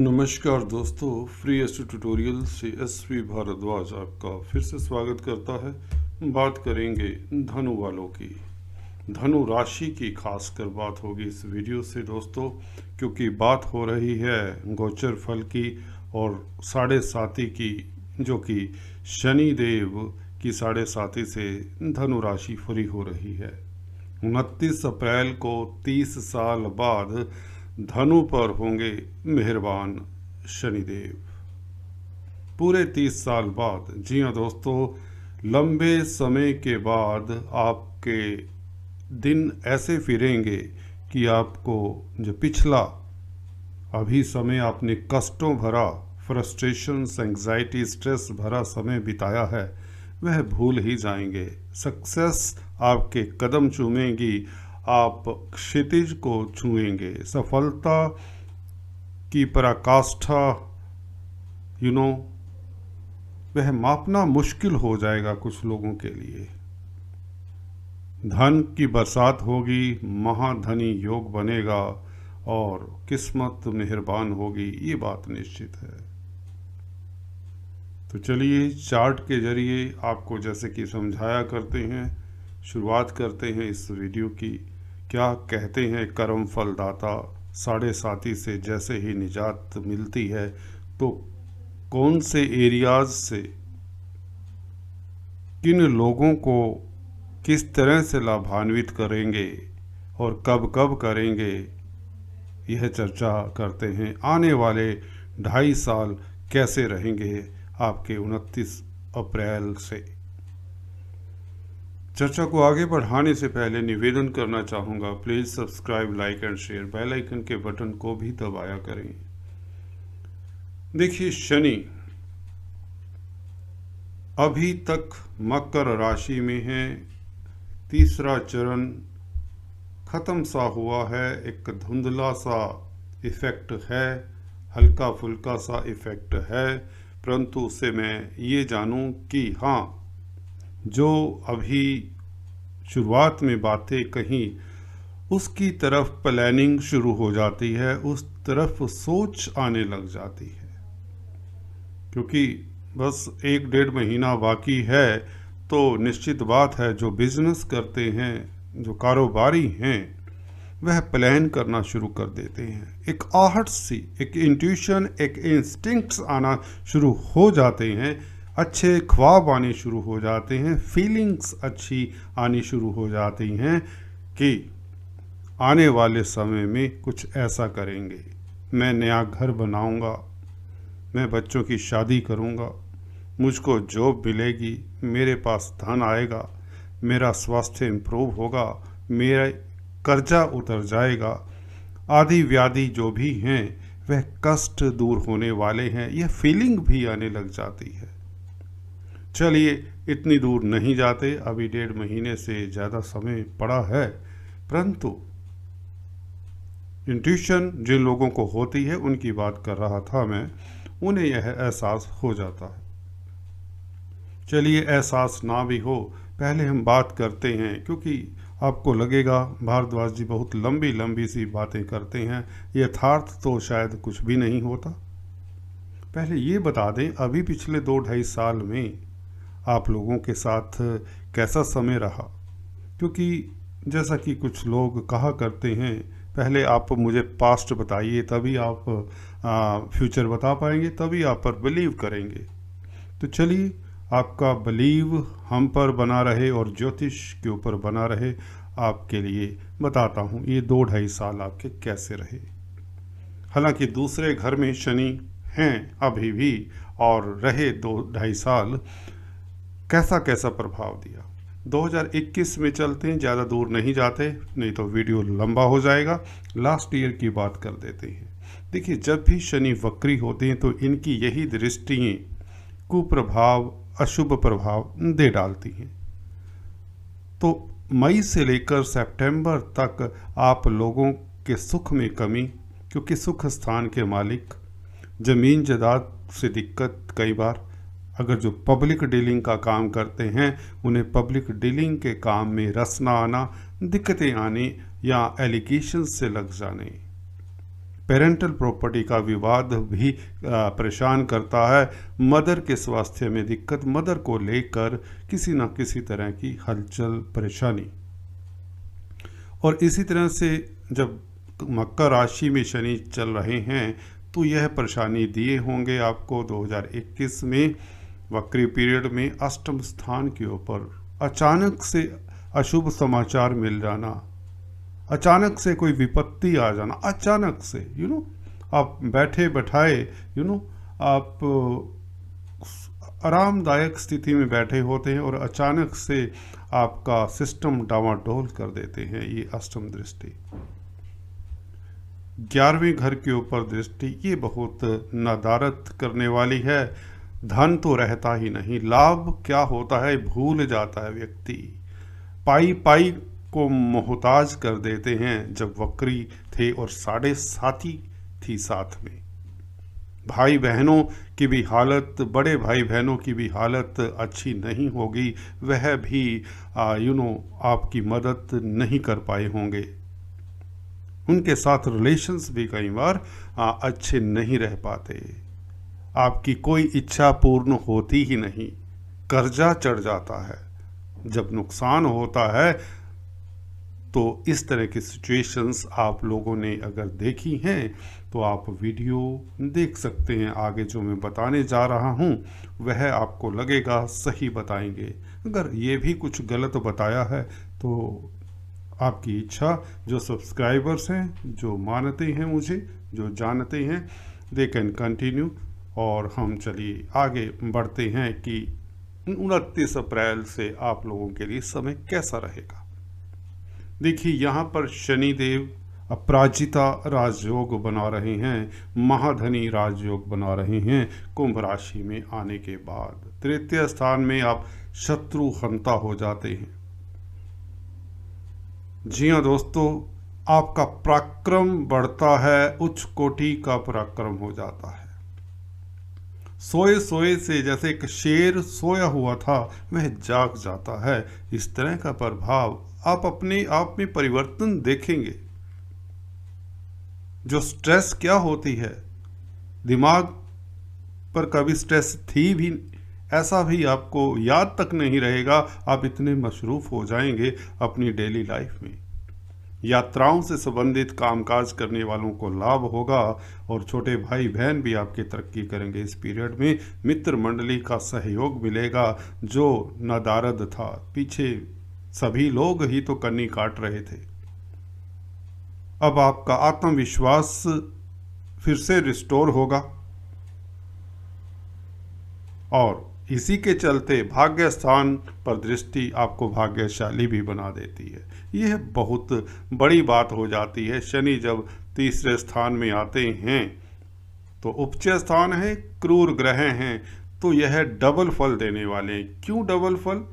नमस्कार दोस्तों, free astro tutorial से एसवी भारद्वाज आपका फिर से स्वागत करता है। बात करेंगे धनु वालों की, धनु राशि की खासकर बात होगी इस वीडियो से दोस्तों, क्योंकि बात हो रही है गोचर फल की और साढ़े साती की, जो कि शनि देव की साढ़े साती से धनु राशि फ्री हो रही है। 29 अप्रैल को 30 साल बाद धनु पर होंगे मेहरबान शनिदेव। पूरे 30 साल बाद, जी हाँ दोस्तों, लंबे समय के बाद आपके दिन ऐसे फिरेंगे कि आपको जो पिछला अभी समय आपने कष्टों भरा, फ्रस्ट्रेशन, एंग्जाइटी, स्ट्रेस भरा समय बिताया है, वह भूल ही जाएंगे। सक्सेस आपके कदम चूमेगी, आप क्षितिज को छुएंगे। सफलता की पराकाष्ठा वह मापना मुश्किल हो जाएगा कुछ लोगों के लिए। धन की बरसात होगी, महाधनी योग बनेगा और किस्मत मेहरबान होगी, ये बात निश्चित है। तो चलिए चार्ट के जरिए आपको जैसे कि समझाया करते हैं, शुरुआत करते हैं इस वीडियो की। क्या कहते हैं कर्म फलदाता, साढ़े साती से जैसे ही निजात मिलती है तो कौन से एरियाज से किन लोगों को किस तरह से लाभान्वित करेंगे और कब कब करेंगे, यह चर्चा करते हैं। आने वाले 2.5 साल कैसे रहेंगे आपके 29 अप्रैल से। चर्चा को आगे बढ़ाने से पहले निवेदन करना चाहूँगा, please subscribe, like and share, bell icon के बटन को भी दबाया करें। देखिए, शनि अभी तक मकर राशि में है, तीसरा चरण खत्म सा हुआ है, एक धुंधला सा इफेक्ट है, हल्का फुल्का सा इफेक्ट है, परंतु उससे मैं ये जानूं कि हाँ, जो अभी शुरुआत में बातें कहीं उसकी तरफ प्लानिंग शुरू हो जाती है, उस तरफ सोच आने लग जाती है, क्योंकि बस 1-1.5 महीना बाकी है। तो निश्चित बात है, जो बिजनेस करते हैं, जो कारोबारी हैं, वह प्लान करना शुरू कर देते हैं। एक आहट सी, एक इंट्यूशन, एक इंस्टिंक्ट्स आना शुरू हो जाते हैं, अच्छे ख्वाब आने शुरू हो जाते हैं, फीलिंग्स अच्छी आनी शुरू हो जाती हैं कि आने वाले समय में कुछ ऐसा करेंगे, मैं नया घर बनाऊंगा, मैं बच्चों की शादी करूंगा, मुझको जॉब मिलेगी, मेरे पास धन आएगा, मेरा स्वास्थ्य इम्प्रूव होगा, मेरा कर्जा उतर जाएगा, आदि व्याधि जो भी हैं वह कष्ट दूर होने वाले हैं, यह फीलिंग भी आने लग जाती है। चलिए इतनी दूर नहीं जाते, अभी 1.5 महीने से ज़्यादा समय पड़ा है, परंतु इंट्यूशन जिन लोगों को होती है उनकी बात कर रहा था मैं, उन्हें यह एहसास हो जाता है। चलिए एहसास ना भी हो, पहले हम बात करते हैं, क्योंकि आपको लगेगा भारद्वाज जी बहुत लंबी लंबी सी बातें करते हैं, यथार्थ तो शायद कुछ भी नहीं होता। पहले ये बता दें, अभी पिछले 2-2.5 साल में आप लोगों के साथ कैसा समय रहा, क्योंकि जैसा कि कुछ लोग कहा करते हैं, पहले आप मुझे पास्ट बताइए तभी आप फ्यूचर बता पाएंगे, तभी आप पर बिलीव करेंगे। तो चलिए, आपका बिलीव हम पर बना रहे और ज्योतिष के ऊपर बना रहे, आपके लिए बताता हूँ ये 2-2.5 साल आपके कैसे रहे। हालांकि दूसरे घर में शनि हैं अभी भी, और रहे 2-2.5 साल, कैसा कैसा प्रभाव दिया। 2021 में चलते हैं, ज़्यादा दूर नहीं जाते, नहीं तो वीडियो लंबा हो जाएगा। लास्ट ईयर की बात कर देते हैं। देखिए, जब भी शनि वक्री होते हैं तो इनकी यही दृष्टियाँ कुप्रभाव, अशुभ प्रभाव दे डालती हैं। तो मई से लेकर सितंबर तक आप लोगों के सुख में कमी, क्योंकि सुख स्थान के मालिक, ज़मीन जायदाद से दिक्कत, कई बार अगर जो पब्लिक डीलिंग का काम करते हैं उन्हें पब्लिक डीलिंग के काम में रस ना आना, दिक्कतें आने या एलिगेशन से लग जाने, पेरेंटल प्रॉपर्टी का विवाद भी परेशान करता है। मदर के स्वास्थ्य में दिक्कत, मदर को लेकर किसी न किसी तरह की हलचल परेशानी। और इसी तरह से जब मकर राशि में शनि चल रहे हैं तो यह परेशानी दिए होंगे आपको 2021 में वक्री पीरियड में अष्टम स्थान के ऊपर अचानक से अशुभ समाचार मिल जाना, अचानक से कोई विपत्ति आ जाना, अचानक से आप बैठे बैठाए आप आरामदायक स्थिति में बैठे होते हैं और अचानक से आपका सिस्टम डावाडोल कर देते हैं। ये अष्टम दृष्टि 11वें घर के ऊपर दृष्टि, ये बहुत नदारत करने वाली है। धन तो रहता ही नहीं, लाभ क्या होता है भूल जाता है व्यक्ति, पाई पाई को मोहताज कर देते हैं। जब वक्री थे और 7.5 थी साथ में, भाई बहनों की भी हालत, बड़े भाई बहनों की भी हालत अच्छी नहीं होगी, वह भी आपकी मदद नहीं कर पाए होंगे। उनके साथ रिलेशंस भी कई बार अच्छे नहीं रह पाते, आपकी कोई इच्छा पूर्ण होती ही नहीं, कर्जा चढ़ जाता है। जब नुकसान होता है तो इस तरह की सिचुएशंस आप लोगों ने अगर देखी हैं तो आप वीडियो देख सकते हैं। आगे जो मैं बताने जा रहा हूं वह आपको लगेगा सही बताएंगे, अगर ये भी कुछ गलत बताया है तो आपकी इच्छा। जो सब्सक्राइबर्स हैं, जो मानते हैं मुझे, जो जानते हैं, दे कैन कंटिन्यू। और हम चलिए आगे बढ़ते हैं कि 29 अप्रैल से आप लोगों के लिए समय कैसा रहेगा। देखिए यहाँ पर शनिदेव अपराजिता राजयोग बना रहे हैं, महाधनी राजयोग बना रहे हैं कुंभ राशि में आने के बाद। तृतीय स्थान में आप शत्रु हंता हो जाते हैं। जी हाँ दोस्तों, आपका पराक्रम बढ़ता है, उच्च कोटि का पराक्रम हो जाता है। सोए सोए से जैसे एक शेर सोया हुआ था वह जाग जाता है, इस तरह का प्रभाव आप अपने आप में परिवर्तन देखेंगे। जो स्ट्रेस क्या होती है, दिमाग पर कभी स्ट्रेस थी भी ऐसा भी आपको याद तक नहीं रहेगा, आप इतने मशरूफ हो जाएंगे अपनी डेली लाइफ में। यात्राओं से संबंधित कामकाज करने वालों को लाभ होगा और छोटे भाई बहन भी आपकी तरक्की करेंगे। इस पीरियड में मित्र मंडली का सहयोग मिलेगा। जो नदारद था, पीछे सभी लोग ही तो कन्नी काट रहे थे, अब आपका आत्मविश्वास फिर से रिस्टोर होगा और इसी के चलते भाग्य स्थान पर दृष्टि आपको भाग्यशाली भी बना देती है। यह बहुत बड़ी बात हो जाती है। शनि जब तीसरे स्थान में आते हैं तो उपचय स्थान है, क्रूर ग्रह हैं, तो यह डबल फल देने वाले हैं। क्यों डबल फल?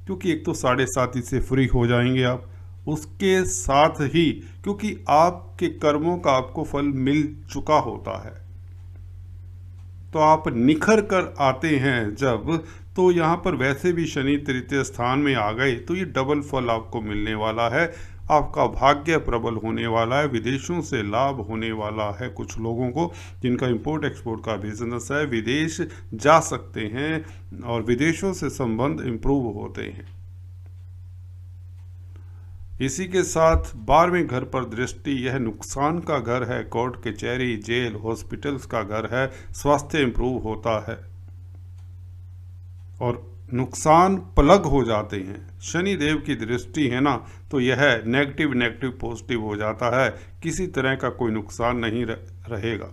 क्योंकि एक तो 7.5 से फ्री हो जाएंगे आप, उसके साथ ही क्योंकि आपके कर्मों का आपको फल मिल चुका होता है तो आप निखर कर आते हैं जब, तो यहाँ पर वैसे भी शनि तृतीय स्थान में आ गए तो ये डबल फल आपको मिलने वाला है। आपका भाग्य प्रबल होने वाला है, विदेशों से लाभ होने वाला है। कुछ लोगों को जिनका इंपोर्ट एक्सपोर्ट का बिजनेस है विदेश जा सकते हैं और विदेशों से संबंध इम्प्रूव होते हैं। इसी के साथ 12वें घर पर दृष्टि, यह नुकसान का घर है, कोर्ट कचहरी जेल हॉस्पिटल्स का घर है, स्वास्थ्य इंप्रूव होता है और नुकसान प्लग हो जाते हैं। शनि देव की दृष्टि है ना, तो यह नेगेटिव नेगेटिव पॉजिटिव हो जाता है, किसी तरह का कोई नुकसान नहीं रहेगा।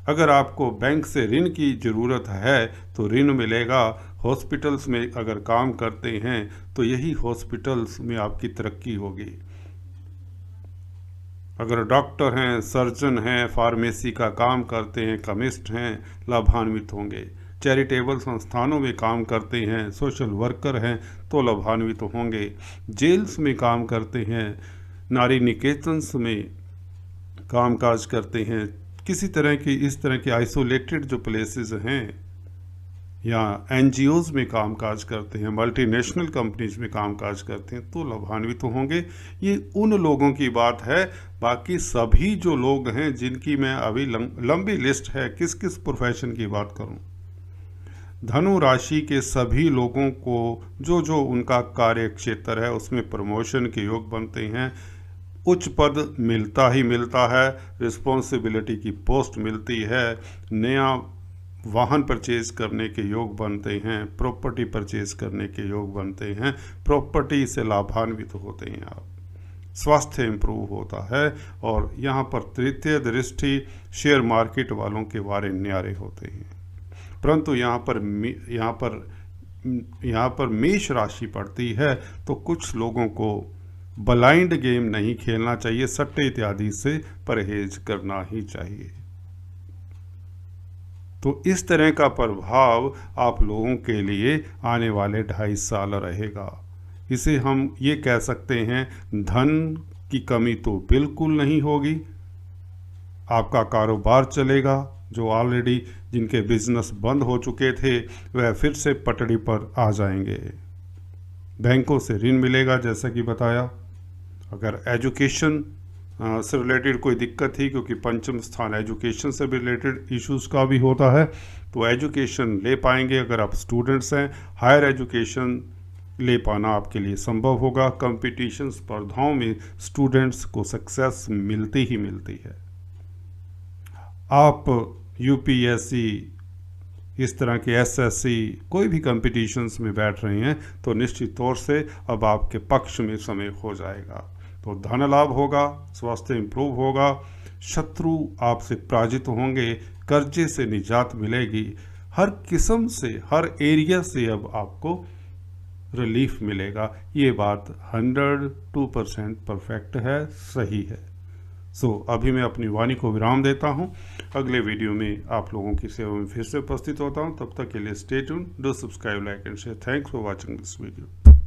अगर आपको बैंक से ऋण की ज़रूरत है तो ऋण मिलेगा। हॉस्पिटल्स में अगर काम करते हैं तो यही हॉस्पिटल्स में आपकी तरक्की होगी। अगर डॉक्टर हैं, सर्जन हैं, फार्मेसी का काम करते हैं, केमिस्ट हैं, लाभान्वित होंगे। चैरिटेबल संस्थानों में काम करते हैं, सोशल वर्कर हैं तो लाभान्वित होंगे। जेल्स में काम करते हैं, नारी निकेतन्स में कामकाज करते हैं, किसी तरह की इस तरह के आइसोलेटेड जो प्लेसेस हैं या एनजीओज़ में कामकाज करते हैं, मल्टीनेशनल कंपनीज में कामकाज करते हैं, तो लाभान्वित होंगे। ये उन लोगों की बात है। बाकी सभी जो लोग हैं जिनकी मैं अभी लंबी लिस्ट है, किस किस प्रोफेशन की बात करूं, धनु राशि के सभी लोगों को जो जो उनका कार्य क्षेत्र है उसमें प्रमोशन के योग बनते हैं, उच्च पद मिलता ही मिलता है, रिस्पॉन्सिबिलिटी की पोस्ट मिलती है, नया वाहन परचेज करने के योग बनते हैं, प्रॉपर्टी परचेज करने के योग बनते हैं, प्रॉपर्टी से लाभान्वित होते हैं आप, स्वास्थ्य इम्प्रूव होता है, और यहाँ पर तृतीय दृष्टि शेयर मार्केट वालों के वारे न्यारे होते हैं। परंतु यहाँ पर मेष राशि पड़ती है, तो कुछ लोगों को ब्लाइंड गेम नहीं खेलना चाहिए, सट्टे इत्यादि से परहेज करना ही चाहिए। तो इस तरह का प्रभाव आप लोगों के लिए आने वाले 2.5 साल रहेगा। इसे हम ये कह सकते हैं, धन की कमी तो बिल्कुल नहीं होगी, आपका कारोबार चलेगा, जो ऑलरेडी जिनके बिजनेस बंद हो चुके थे वह फिर से पटड़ी पर आ जाएंगे, बैंकों से ऋण मिलेगा जैसा कि बताया। अगर एजुकेशन से रिलेटेड कोई दिक्कत थी, क्योंकि पंचम स्थान एजुकेशन से भी रिलेटेड इश्यूज का भी होता है, तो एजुकेशन ले पाएंगे। अगर आप स्टूडेंट्स हैं, हायर एजुकेशन ले पाना आपके लिए संभव होगा। कंपटीशन स्पर्धाओं में स्टूडेंट्स को सक्सेस मिलती ही मिलती है। आप यूपीएससी, इस तरह के एसएससी, कोई भी कंपटीशंस में बैठ रहे हैं, तो निश्चित तौर से अब आपके पक्ष में समय हो जाएगा। तो धन लाभ होगा, स्वास्थ्य इंप्रूव होगा, शत्रु आपसे पराजित होंगे, कर्जे से निजात मिलेगी, हर किस्म से, हर एरिया से अब आपको रिलीफ मिलेगा। ये बात 102% परफेक्ट है, सही है। अभी मैं अपनी वाणी को विराम देता हूँ। अगले वीडियो में आप लोगों की सेवा में फिर से उपस्थित होता हूँ। तब तक के लिए stay tuned, do subscribe, like and share. Thanks for watching this video.